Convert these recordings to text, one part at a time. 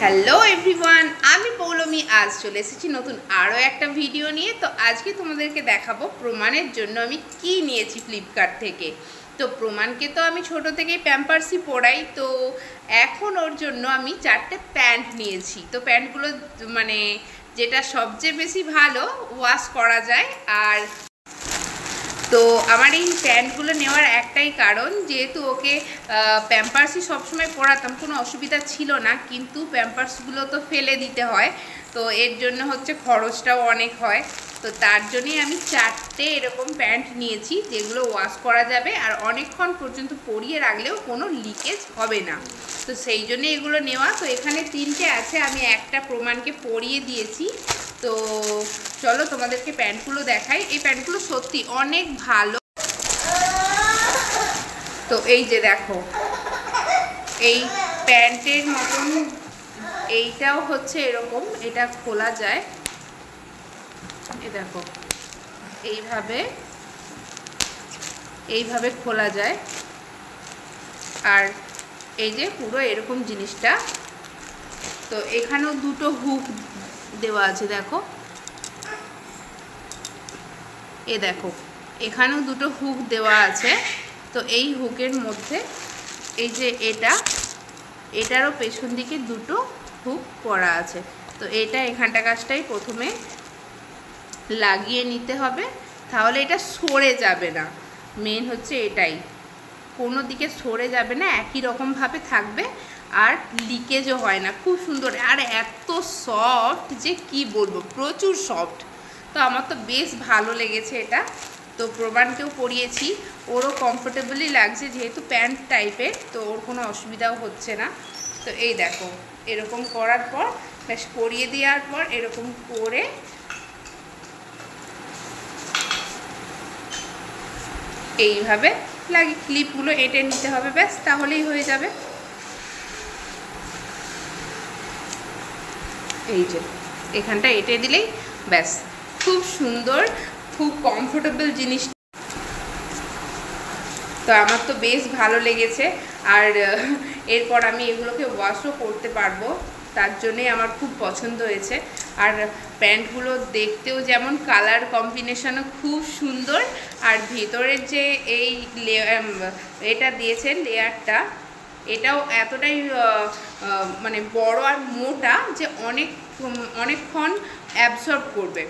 Hello everyone, আমি পৌলমি আজ চলে এসেছি নতুন আরও একটা ভিডিও নিয়ে। তো আজকে তোমাদেরকে দেখাবো প্রমাণের জন্য আমি কি নিয়েছি ফ্লিপকার্ট থেকে। তো প্রমাণকে তো আমি ছোট থেকেই প্যাম্পার্সই পরাই, তো এখন ওর জন্য আমি 4টে প্যান্ট নিয়েছি। তো প্যান্টগুলো মানে যেটা সবচেয়ে বেশি ভালো ওয়াশ করা যায়। আর তো আমার এই প্যান্টগুলো নেওয়ার একটাই কারণ, যেহেতু ওকে প্যাম্পার্সই সবসময় পরাতাম, কোনো অসুবিধা ছিল না, কিন্তু প্যাম্পার্সগুলো তো ফেলে দিতে হয়, তো এর জন্য হচ্ছে খরচটাও অনেক হয়। তো তার জন্যই আমি 4টে এরকম প্যান্ট নিয়েছি, যেগুলো ওয়াশ করা যাবে আর অনেকক্ষণ পর্যন্ত পরিয়ে রাখলেও কোনো লিকেজ হবে না। তো সেই জন্য এগুলো নেওয়া। তো এখানে 3টে আছে, আমি একটা প্রমাণকে পরিয়ে দিয়েছি। তো চলো তোমাদেরকে প্যান্টগুলো দেখাই। এই প্যান্টগুলো সত্যি অনেক ভালো। তো এই যে দেখো, এই প্যান্টের মতন এইটাও হচ্ছে এরকম, এটা খোলা যায়। এই দেখো, এইভাবে খোলা যায়। আর এই যে পুরো এরকম জিনিসটা। তো এখানেও দুটো হুক দেওয়া আছে, দেখো, এ দেখো, এখানেও দুটো হুক দেওয়া আছে। তো এই হুকের মধ্যে এই যে এটারও পেছন দিকে দুটো হুক করা আছে। তো এটা এখানটা কাজটাই প্রথমে লাগিয়ে নিতে হবে, তাহলে এটা সরে যাবে না। মেন হচ্ছে এটাই, কোনো দিকে সরে যাবে না, একই রকমভাবে থাকবে আর লিকেজও হয় না। খুব সুন্দর আর এত সফট যে কি বলবো, প্রচুর সফট। তো আমার তো বেশ ভালো লেগেছে এটা। তো প্রমাণকেও পরিয়েছি, ওরও কমফোর্টেবলই লাগছে, যেহেতু প্যান্ট টাইপের, তো ওর কোনো অসুবিধাও হচ্ছে না। তো এই দেখো, এরকম করার পর বেশ পরিয়ে দেওয়ার পর এরকম করে এইভাবে লাগিয়ে ক্লিপগুলো এঁটে নিতে হবে, ব্যাস তাহলেই হয়ে যাবে। এই যে এখানটা এঁটে দিলেই ব্যাস, খুব সুন্দর, খুব কমফোর্টেবল জিনিস। তো আমার তো বেশ ভালো লেগেছে। আর এরপর আমি এগুলোকে ওয়াশও করতে পারবো, তার জন্যই আমার খুব পছন্দ হয়েছে। আর প্যান্টগুলো দেখতেও যেমন, কালার কম্বিনেশনও খুব সুন্দর। আর ভেতরের যে এই এটা দিয়েছে লেয়ারটা, এটাও এতটাই মানে বড় আর মোটা যে অনেকক্ষণ অ্যাবসর্ব করবে।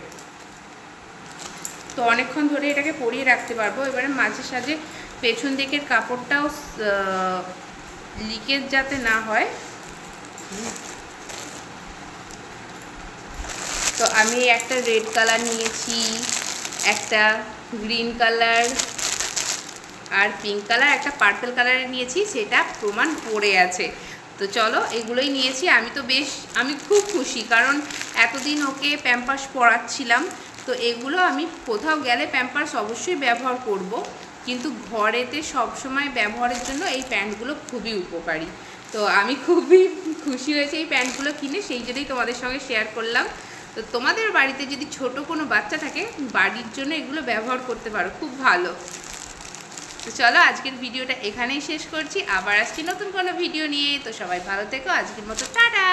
তো অনেকক্ষণ ধরে এটাকে পরিয়ে রাখতে পারবো। এবারে মাঝে সাঝে পেছন দিকের কাপড়টাও লিকেজ যাতে না হয়, তো আমি একটা রেড কালার নিয়েছি, একটা গ্রিন কালার আর পিঙ্ক কালার, একটা পার্পল কালারের নিয়েছি, সেটা প্রমাণ পড়ে আছে। তো চলো এগুলোই নিয়েছি। আমি খুব খুশি, কারণ এতদিন ওকে প্যাম্পার্স পরাচ্ছিলাম। তো এগুলো আমি কোথাও গেলে প্যাম্পার্স অবশ্যই ব্যবহার করব, কিন্তু ঘরেতে সবসময় ব্যবহারের জন্য এই প্যান্টগুলো খুবই উপকারী। তো আমি খুবই খুশি হয়েছি এই প্যান্টগুলো কিনে, সেই জন্যই তোমাদের সঙ্গে শেয়ার করলাম। তো তোমাদের বাড়িতে যদি ছোট কোনো বাচ্চা থাকে, বাড়ির জন্য এগুলো ব্যবহার করতে পারো, খুব ভালো। তো চলো আজকের ভিডিওটা এখানেই শেষ করছি, আবার আসছি নতুন কোনো ভিডিও নিয়ে। তো সবাই ভালো থেকো, আজকের মতো টাটা।